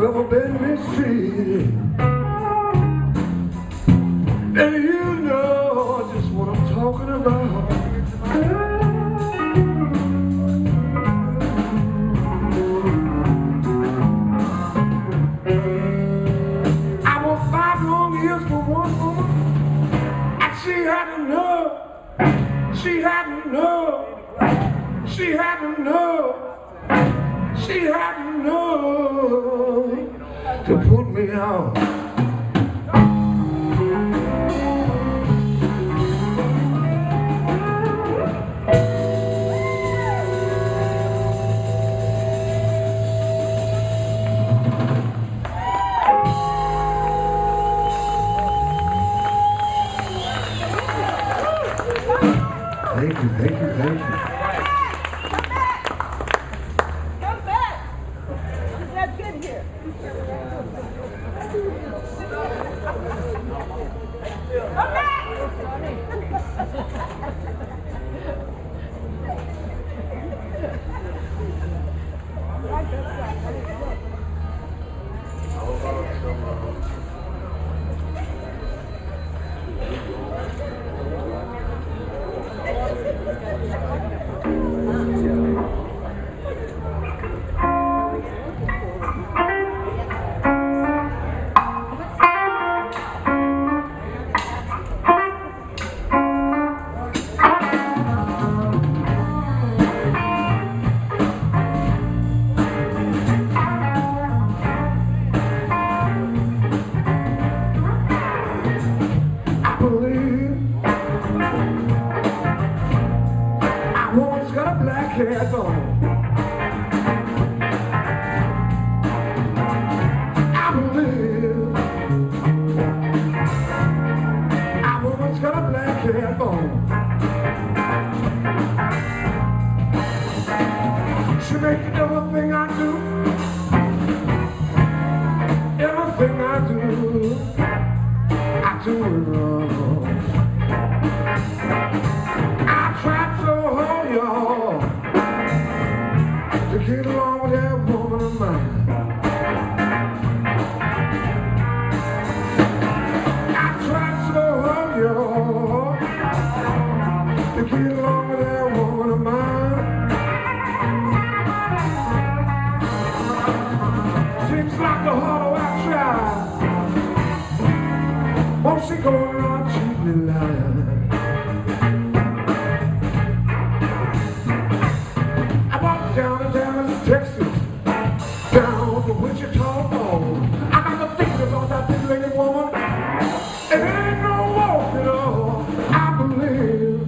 ever been mistreated. And you know just what I'm talking about. I worked 5 long years for one woman, and she had enough. She had enough. She had enough. She had enough to put me out. Thank you, thank you, thank you. Come back. That's good here. Come back. Got a black hat on. I believe a woman's got a black hat on. She makes everything I do, everything I do it wrong. I tried so hard, y'all, to get along with that woman of mine. I tried so hard, y'all, to get along with that woman of mine. Seems like the harder I try, won't she go around cheating and lying? Down to Dallas, Texas, down to Wichita Falls. I got to thinking about that big lady woman. It ain't no walk at all. I believe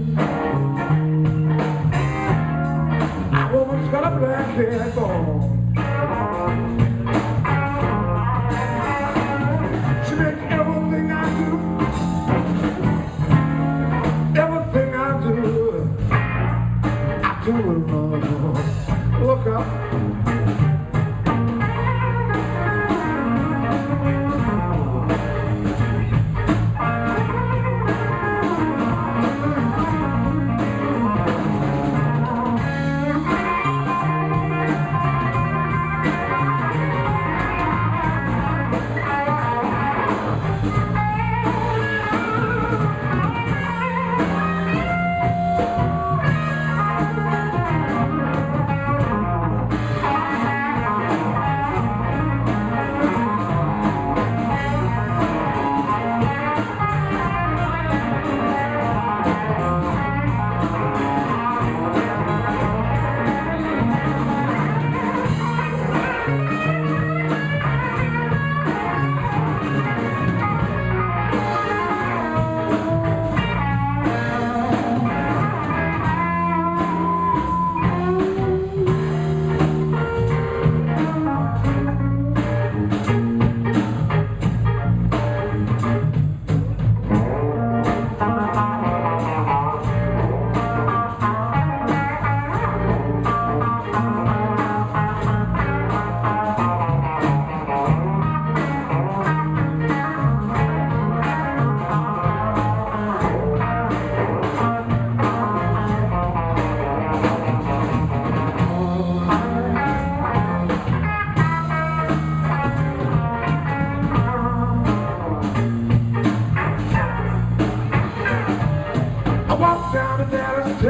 a woman's got a black hat on. She makes everything I do it wrong. Look up.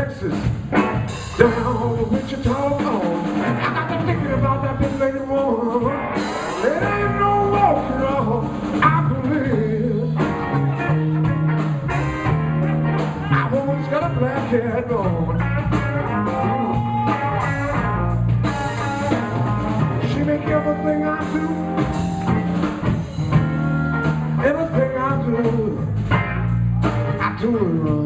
Texas, down to Wichita Falls. I got to thinking about that big lady woman. It ain't no walking on, I believe. My woman's got a black hat on. She make everything I do, everything I do it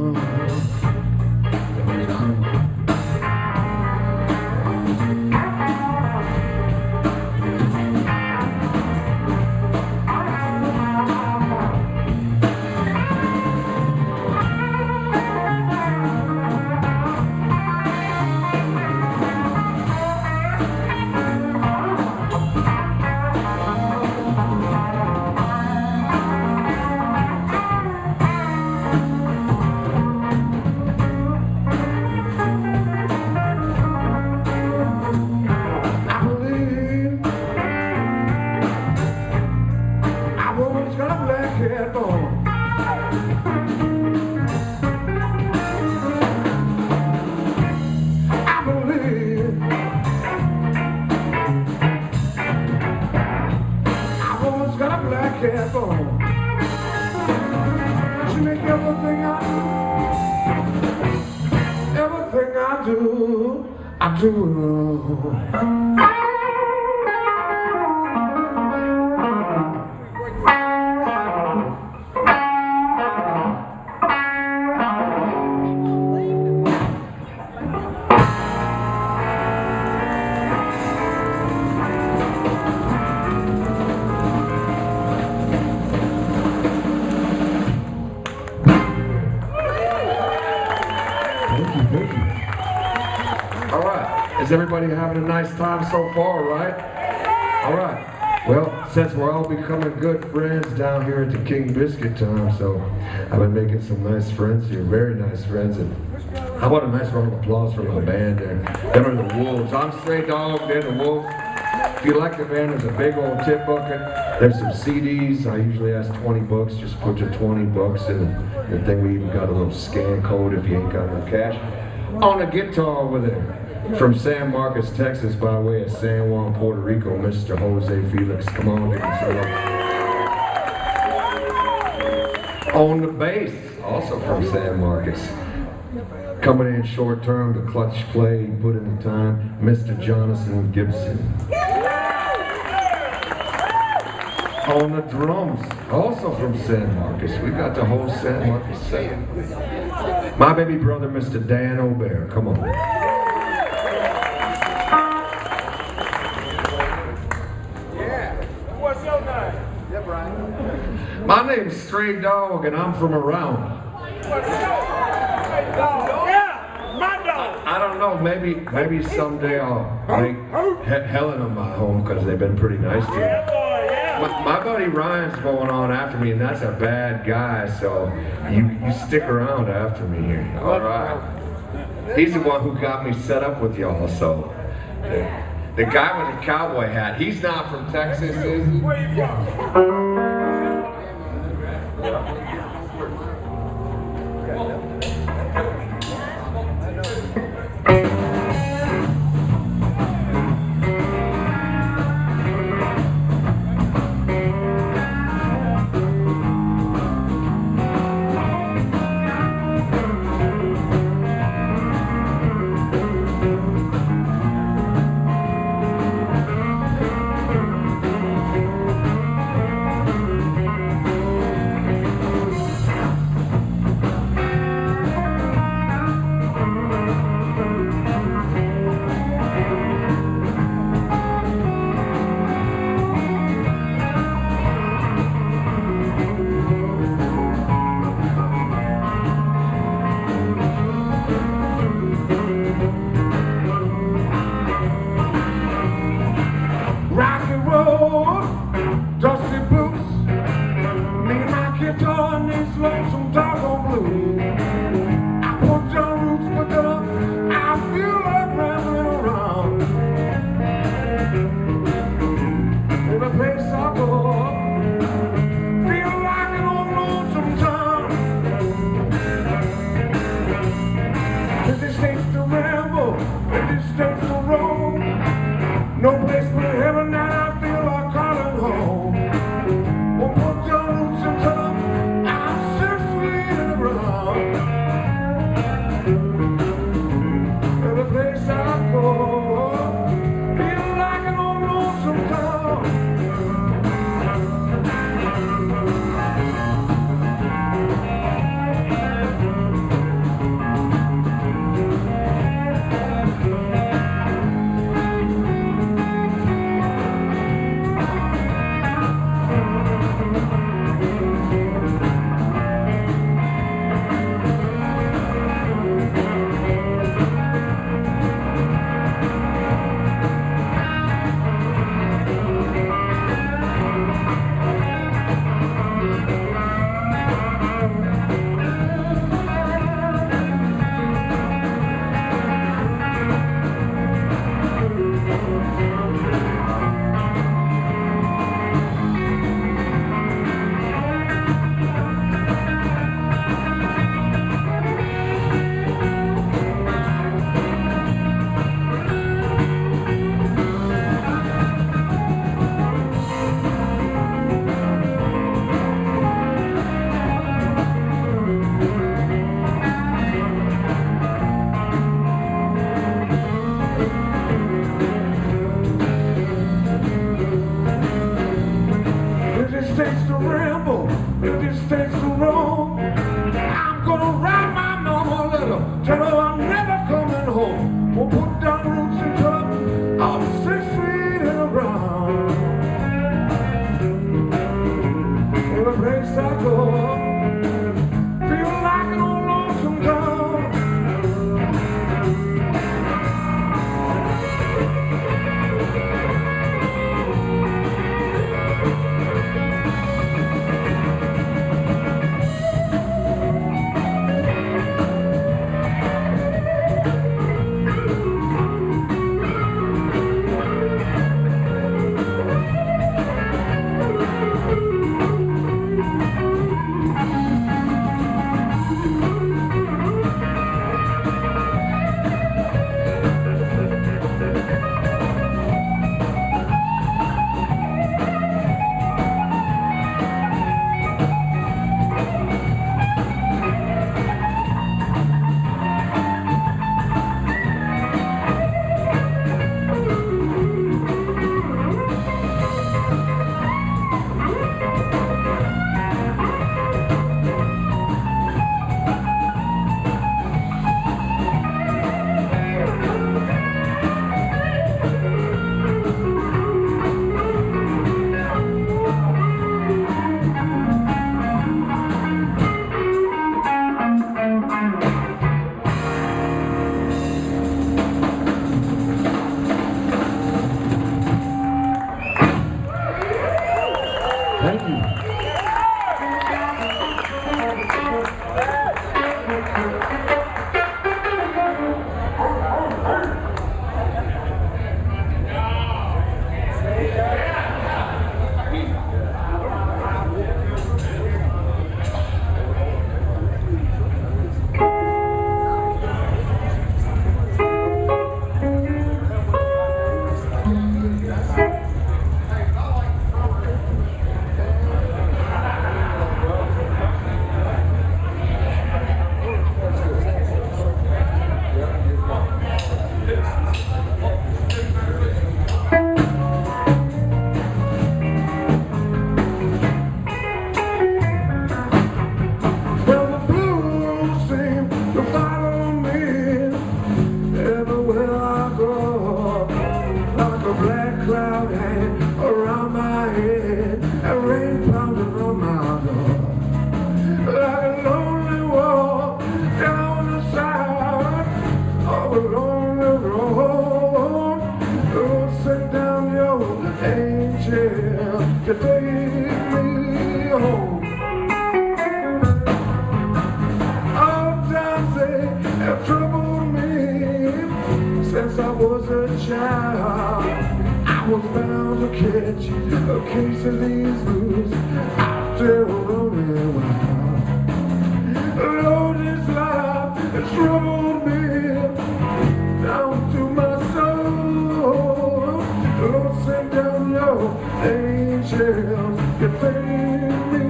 wrong. She make everything I do wrong. Thank you. All right. Is everybody having a nice time so far, right? All right. Well, since we're all becoming good friends down here at the King Biscuit time, so I've been making some nice friends here, very nice friends. And how about a nice round of applause for my band there? Them are the Wolves. I'm Stray Dawg, they're the Wolves. If you like the band, there's a big old tip bucket. There's some CDs. I usually ask 20 bucks. Just put your 20 bucks in the thing. We even got a little scan code if you ain't got no cash. On the guitar over there, from San Marcos, Texas, by way of San Juan, Puerto Rico, Mr. Jose Felix. Come on, give us a on the bass, also from San Marcos. Coming in short term, the clutch play, put in the time, Mr. Jonathan Gibson. On the drums, also from San Marcos. We got the whole San Marcos set. My baby brother, Mr. Dan O'Bear. Come on. Yeah. What's your name? Yeah, Brian. My name's Stray Dawg, and I'm from around. What's your name? Dawg. Yeah, my dog. I don't know. Maybe someday I'll make Helena my home because they've been pretty nice to me. Yeah, boy. My buddy Ryan's going on after me, and that's a bad guy, so you stick around after me here. All right. He's the one who got me set up with y'all, so. The guy with the cowboy hat, he's not from Texas, is he? Where you from? Dusty boots, me and my guitar and these lonesome doggone blues. I put down roots, but I feel like rambling around. Every place I go, feel like an old lonesome town. Gonna write my mama a letter, tell her I'm never coming home. We'll put down roots until I'm 6 feet in the ground. Every place I go, feel like an old lonesome town. Thank you. To take me home. All times they have troubled me since I was a child. I was bound to catch a case of these blues out there running wild. Lord, this life has troubled me down to my soul. Lord, send down your angels, you take me,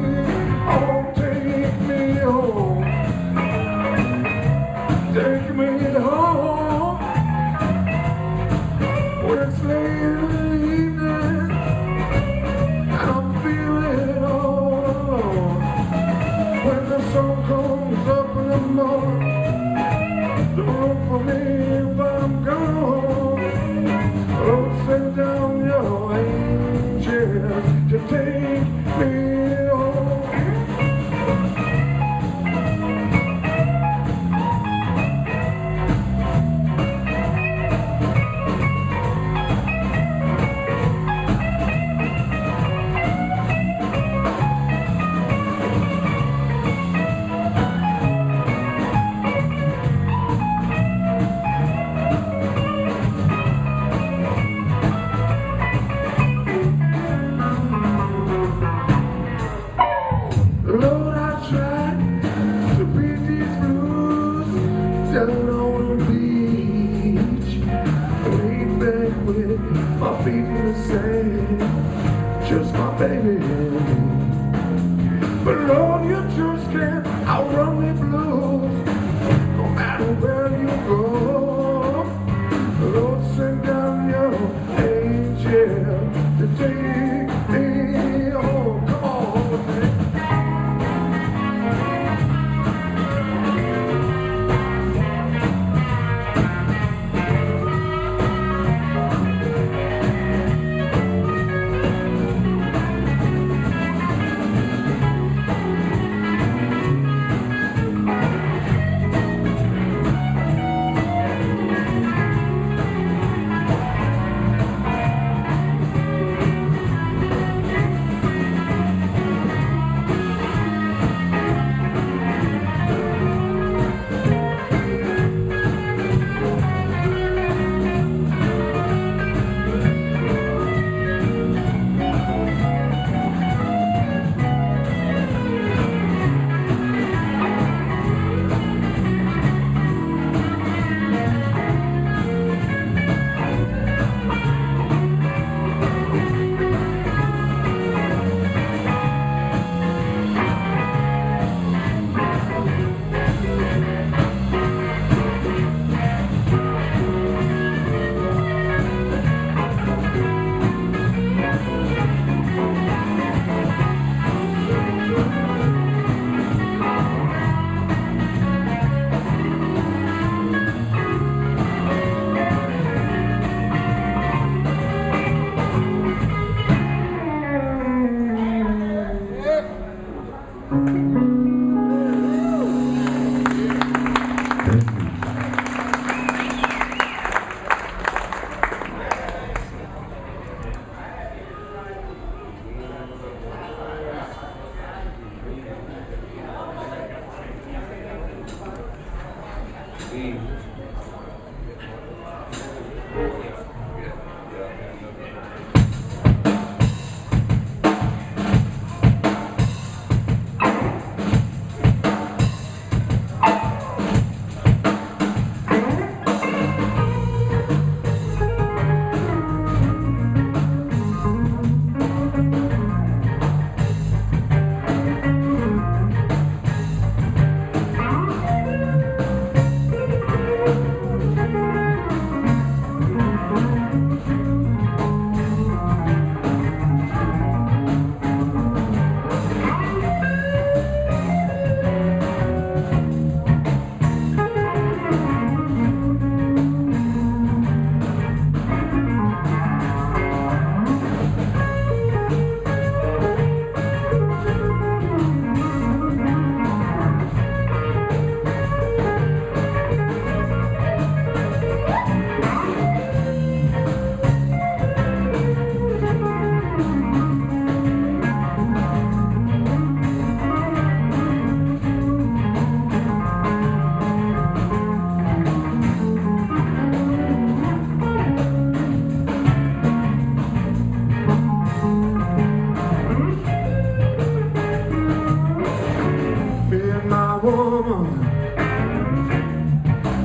oh, take me home. Take me home. When it's late in the evening and I'm feeling all alone. When the sun comes up in the morning, don't look for me if I'm gone. Oh, send down your angels to take me home. Lord, I tried to beat these blues down on the beach, laid back with my feet in the sand, just my baby and me. But Lord, you just can't outrun the blues, no matter where you go. Lord, send down your angel to take me home. Come on, man.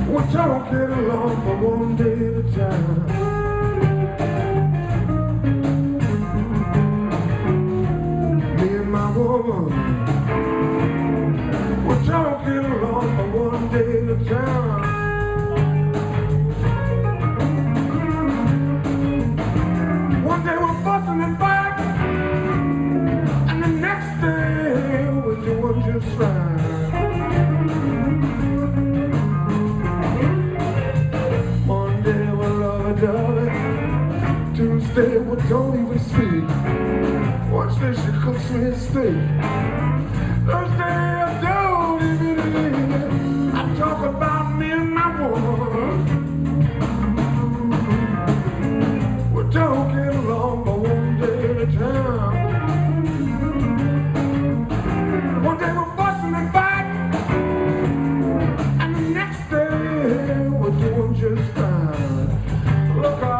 We're talking along for one day at a time. Me and my woman, we're talking along for one day at a time. One day we're fussing and fighting, and the next day we're doing just fine. Tuesday, we don't even speak. Wednesday, she cooks me a steak. Thursday, I don't even eat. I talk about me and my woman. We don't get along, but one day at a time. One day we're fussing and fighting, and the next day we're doing just fine. Look up.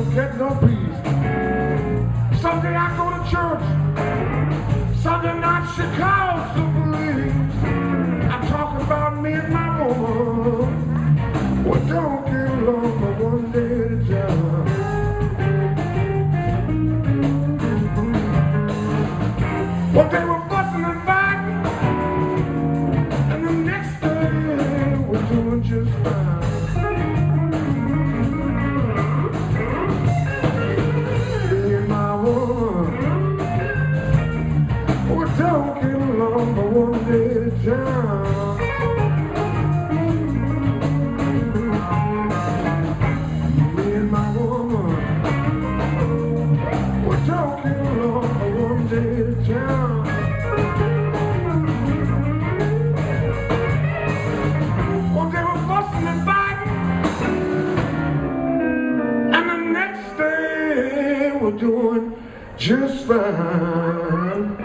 don't get no peace. Sunday I go to church, Sunday night she calls the police. I'm talking about me and my woman. We don't get along but one day at a time. One day we're fussing and fighting, and the next day we're doing just fine. Me and my woman, we don't get along but one day at a time. Me and my woman, we don't get along but one day at a time. One day we're fussing and fighting, and the next day we're doing just fine.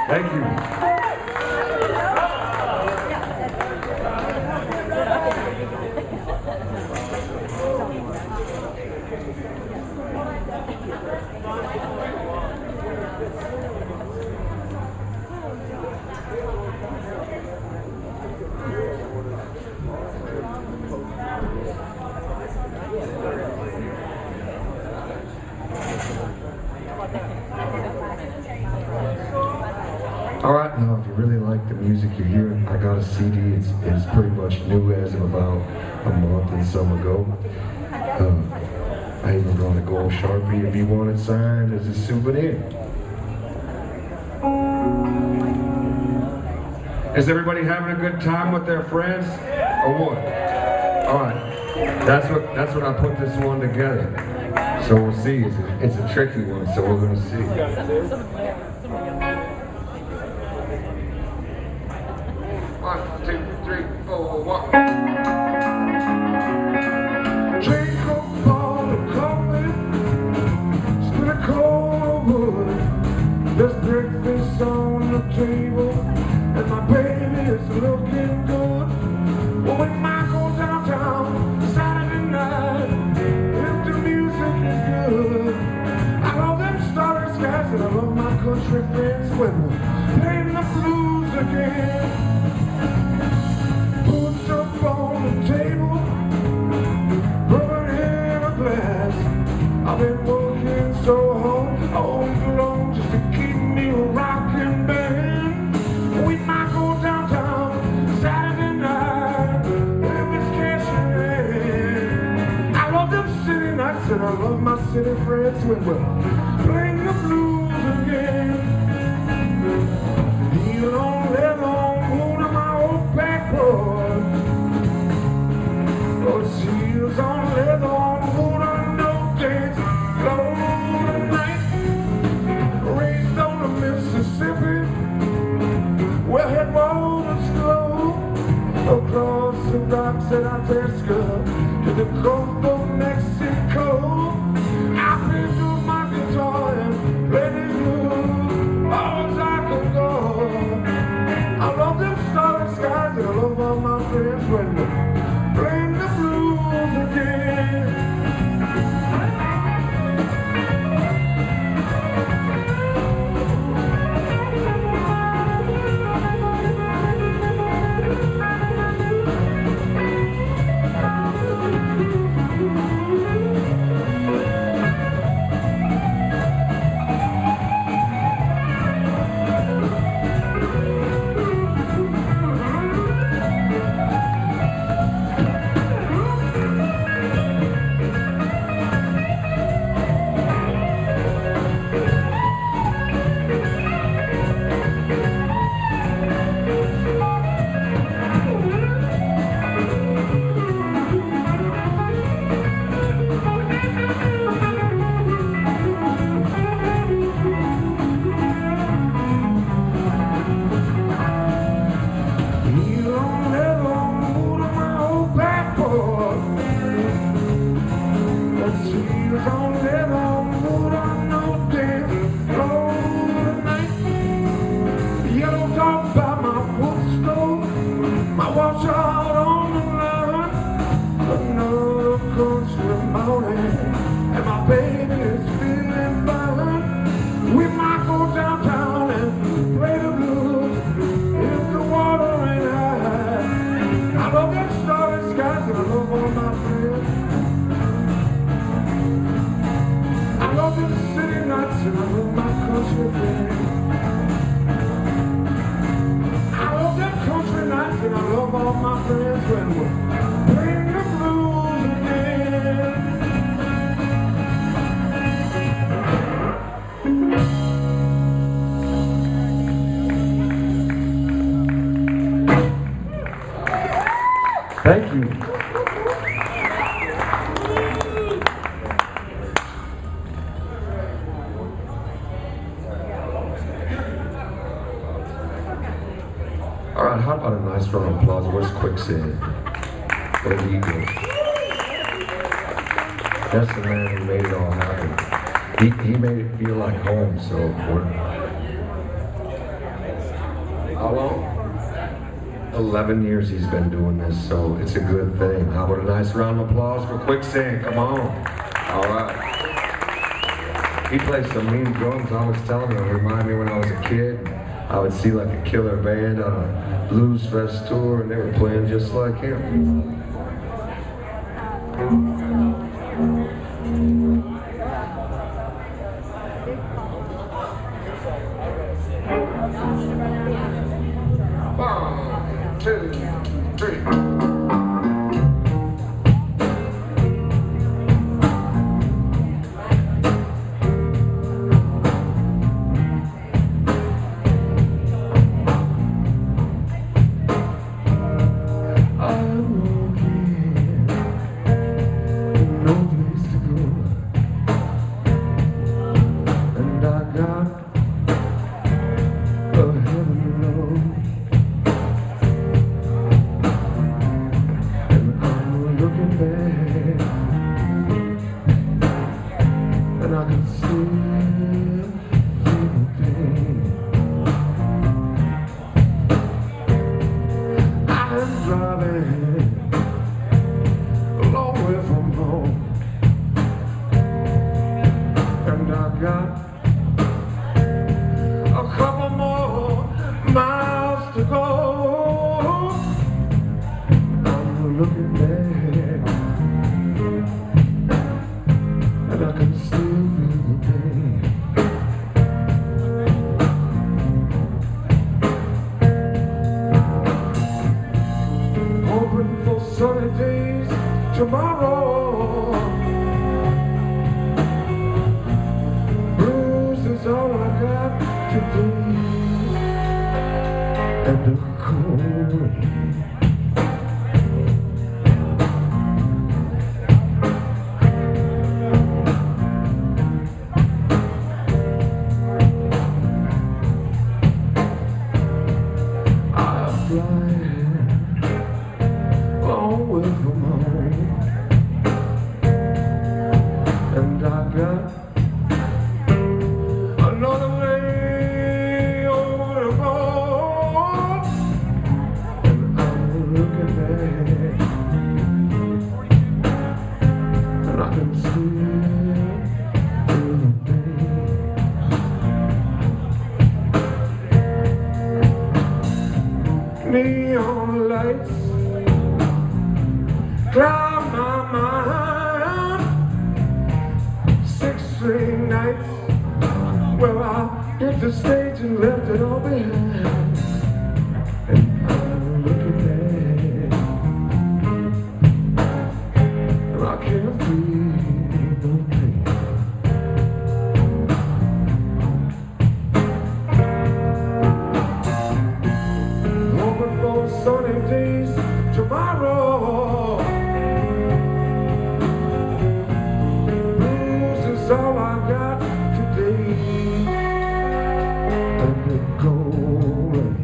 Thank you. Alright, now if you really like the music you're hearing, I got a CD. It's pretty much new as of about a month and some ago. I even brought a gold Sharpie if you want it signed as a souvenir. Is everybody having a good time with their friends? Or what? Alright, that's what I put this one together. So we'll see. It's a tricky one, so we're gonna see. One, two, three, four, one. Drink a bottle of coffee, spin a cold wood. There's breakfast on the table, and my baby is looking good. Well, we might go downtown Saturday night if the music is good. I love them starry skies and I love my country friends when we're playing the blues again. Puts up on the table, rubbing in a glass. I've been working so hard all along just to keep me rocking, band. We might go downtown Saturday night if it's cash in hand. I love them city nights and I love my city friends when we're playing the blues again. Heel on leather on wood of my old backboard. Those heels on leather on wood on no dance floor tonight. Raised on the Mississippi, where headwaters flow across the rocks at Alaska to the Gulf of Mexico. I picked up my guitar and played it good all as I could go. I love them starry skies and I love all my friends when we're playing the blues again. and I love my country friends. I love them country nights and I love all my friends when we're playing the blues again. Thank you. All right, how about a nice round of applause? Where's Quicksand? Where's Eagle? That's the man who made it all happen. He made it feel like home, so we're... How long? 11 years he's been doing this, so it's a good thing. How about a nice round of applause for Quicksand? Come on. All right. He plays some mean drums. I was telling him, it reminded me when I was a kid. I would see like a killer band on a Blues Fest tour, and they were playing just like him. One, two, three. Sunny days tomorrow. Blues is all I got today, and the cold rain. I'm flying away from home, and I got another way over the road, and I'm looking back, and I can see the pain. Neon lights cloud my mind. 6 straight nights where I hit the stage and left it all behind. And I'm looking back, and I can't feel no pain. Hoping for sunny days tomorrow. That's all I got today, and the cold rain.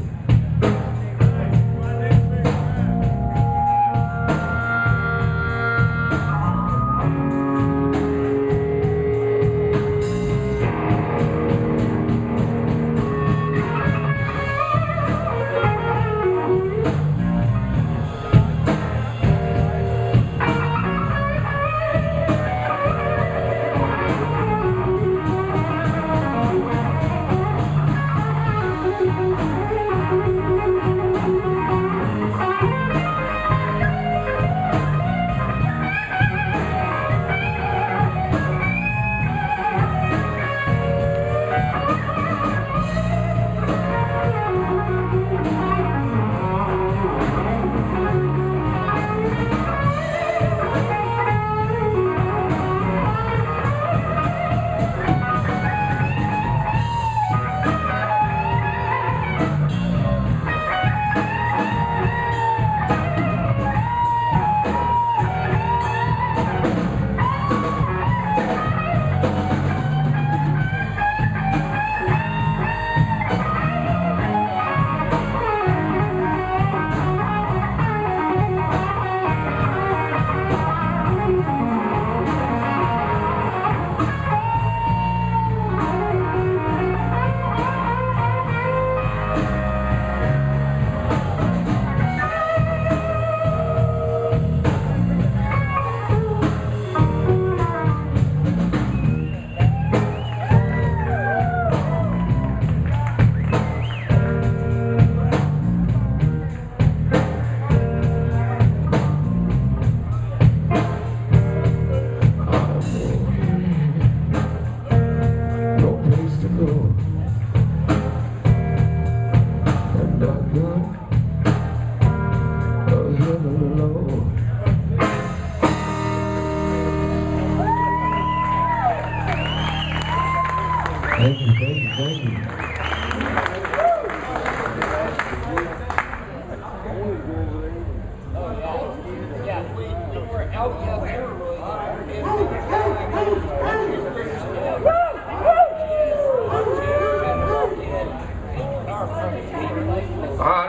I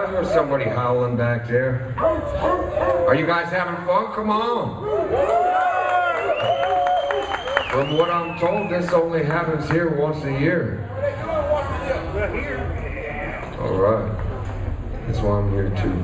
heard somebody howling back there. Are you guys having fun? Come on. From what I'm told, this only happens here once a year. All right. That's why I'm here too.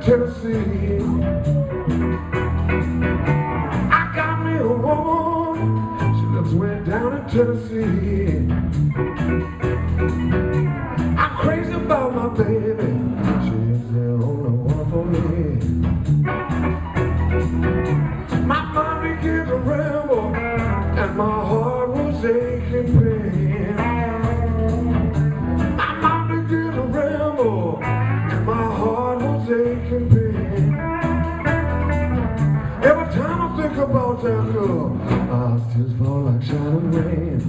Tennessee. I got me a woman, she lives way down in Tennessee. I'm crazy about my baby, she's the only one for me. My mind began to ramble, and my heart was aching pain. My mind began to ramble, and my heart was aching pain. Every time I think about that girl, I tears fall like shining rain.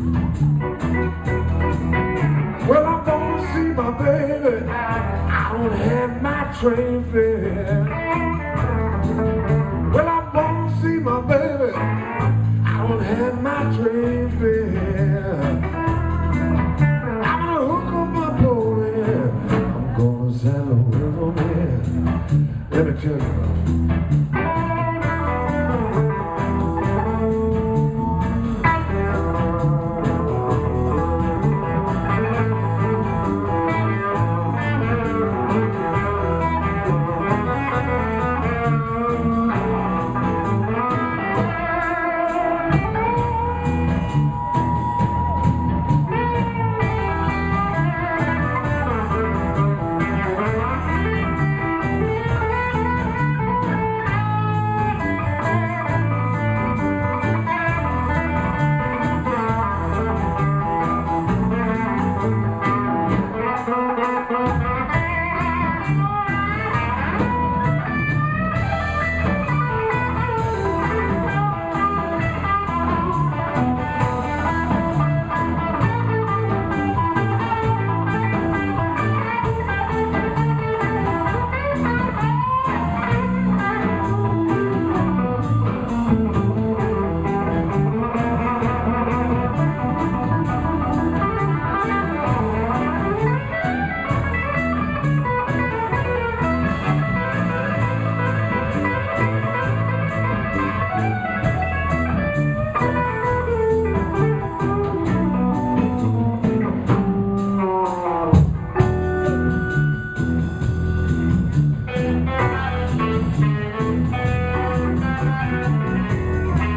Well, I'm gonna see my baby, I don't have my train fare. Well, I'm gonna see my baby, I don't have my train fare. I'm gonna hook up my pony, I'm gonna sail away from here. Let me tell you.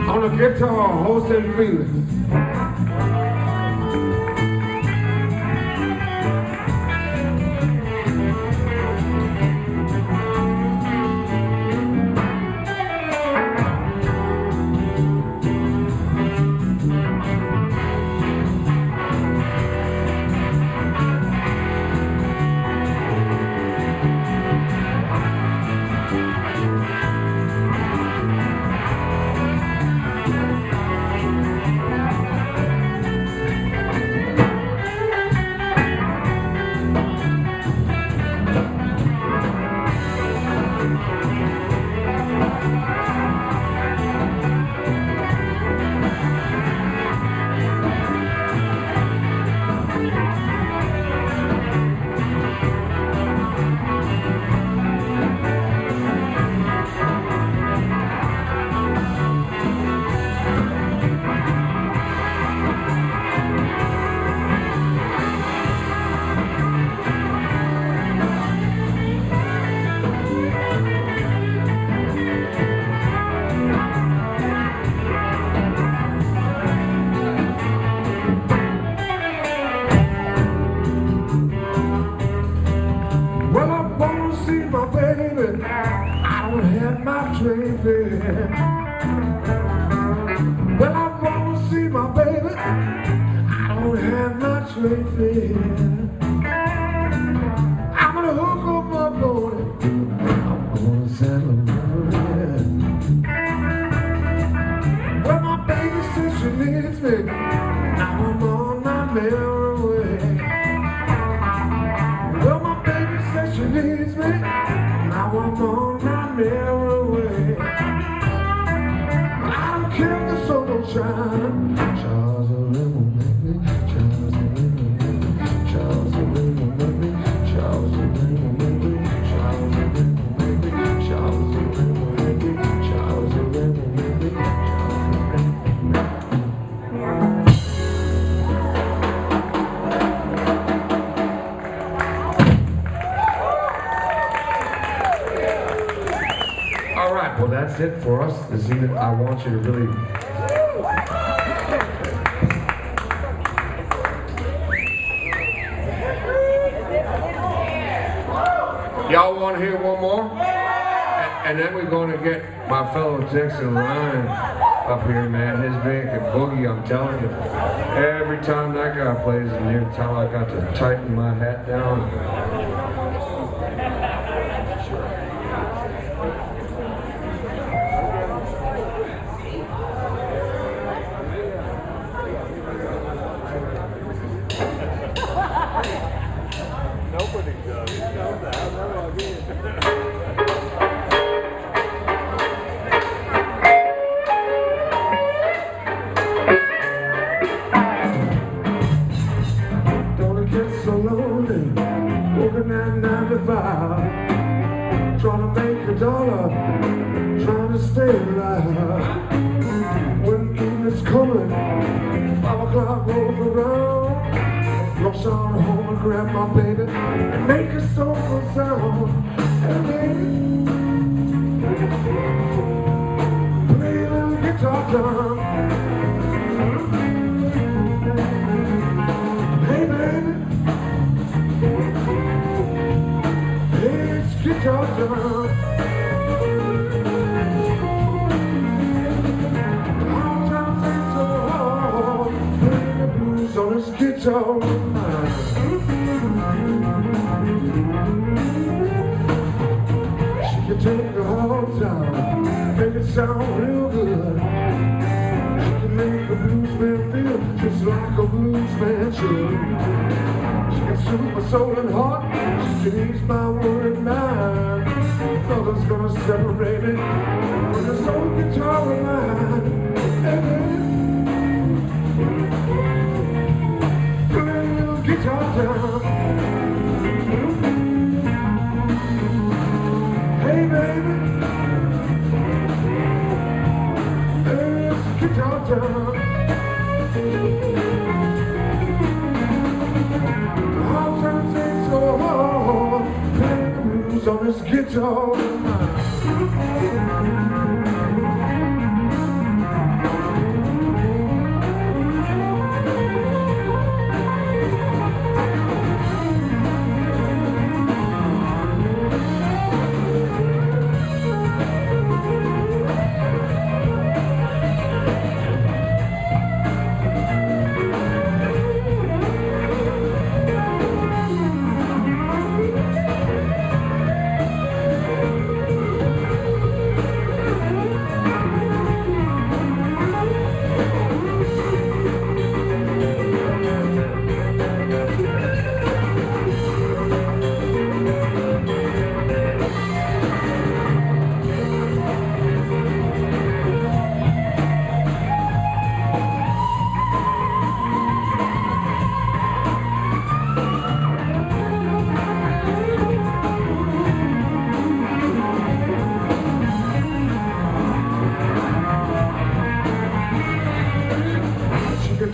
On the guitar, Jose Felix. lately. I'm gonna hook up my body. I'm gonna settle over it. Well, my baby says she needs me. Now I'm on my merry way. Well, my baby says she needs me. Now I'm on my merry way. I don't care if the sun don't shine. Charles will make me. Charles will make me. Charles will make me. Charles will make me. Charles will make me. Charles will make me. Charles will make me. All right, well that's it for us this evening. I want you to really y'all want to hear one more? And then we're going to get my fellow Texan Ryan up here, man. His band can boogie, I'm telling you. Every time that guy plays in here, time I got to tighten my hat down. Nobody does. You know that. I never did. Don't it get so lonely, working at 9 to 5, trying to make a dollar, trying to stay alive. When evening's coming, 5 o'clock rolls around, rush on home and grab my baby and make a soulful sound. And baby, play a little guitar down. Hey baby, it's guitar time. All times ain't so hard, playing the blues on his guitar. She can take the hard time, make it sound real good. She can make a blues man feel just like a blues man should. She can soothe my soul and heart, she can ease my worried mind. Nothing's gonna separate me from this old guitar of mine. Hey baby, play a little guitar down. Hey baby, it's guitar time. Hard times ain't so hard, playing the blues on this guitar of mine.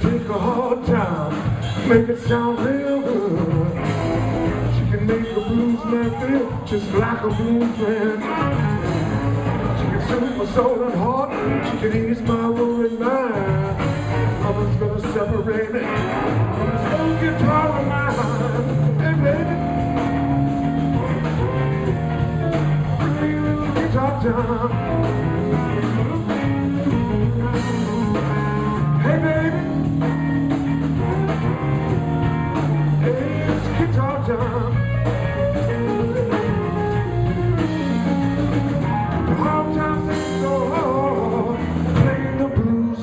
Take a hard time, make it sound real good. She can make a blues man feel just like a blues man. She can soothe my soul and heart, she can ease my worried mind. Nothing's gonna separate me from this old guitar of mine. Hey baby, play a little guitar time. Hey baby,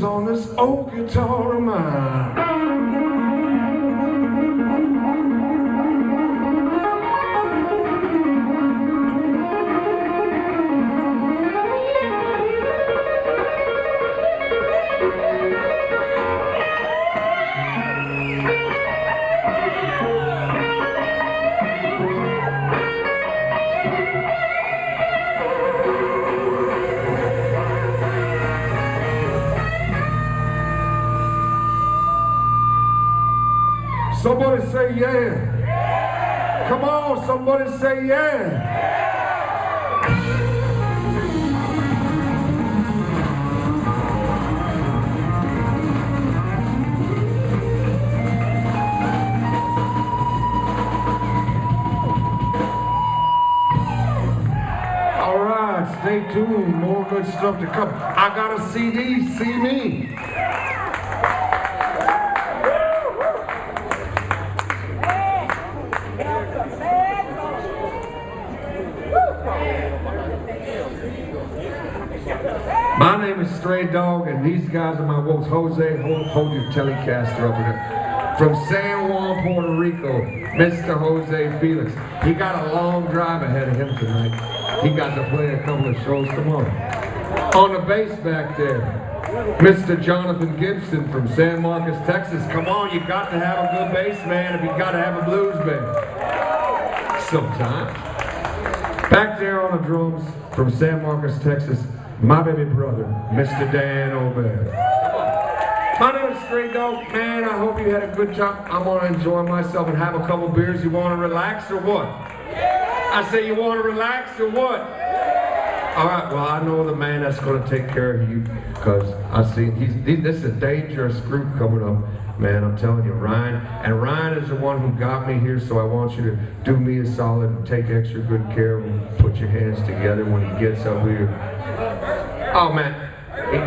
drums on this old guitar of mine. Somebody say yeah. Come on, somebody say yeah. All right, stay tuned. More good stuff to come. I got a CD, see me. My name is Stray Dawg, and these guys are my wolves. Jose, hold your Telecaster up there. From San Juan, Puerto Rico, Mr. Jose Felix. He got a long drive ahead of him tonight. He got to play a couple of shows tomorrow. On the bass back there, Mr. Jonathan Gibson from San Marcos, Texas. Come on, you got to have a good bass man if you got to have a blues band. Sometimes. Back there on the drums from San Marcos, Texas, my baby brother, Mr. Dan Obed. My name is Stray Dawg. Man, I hope you had a good time. I'm going to enjoy myself and have a couple beers. You want to relax or what? I say you want to relax or what? All right, well, I know the man that's going to take care of you, because I see this is a dangerous group coming up. Man, I'm telling you, Ryan. And Ryan is the one who got me here, so I want you to do me a solid and take extra good care of him. Put your hands together when he gets up here. Oh, man,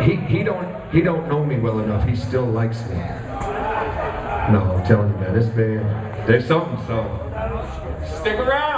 he don't know me well enough. He still likes me. No, I'm telling you, man, this band, there's something, so stick around.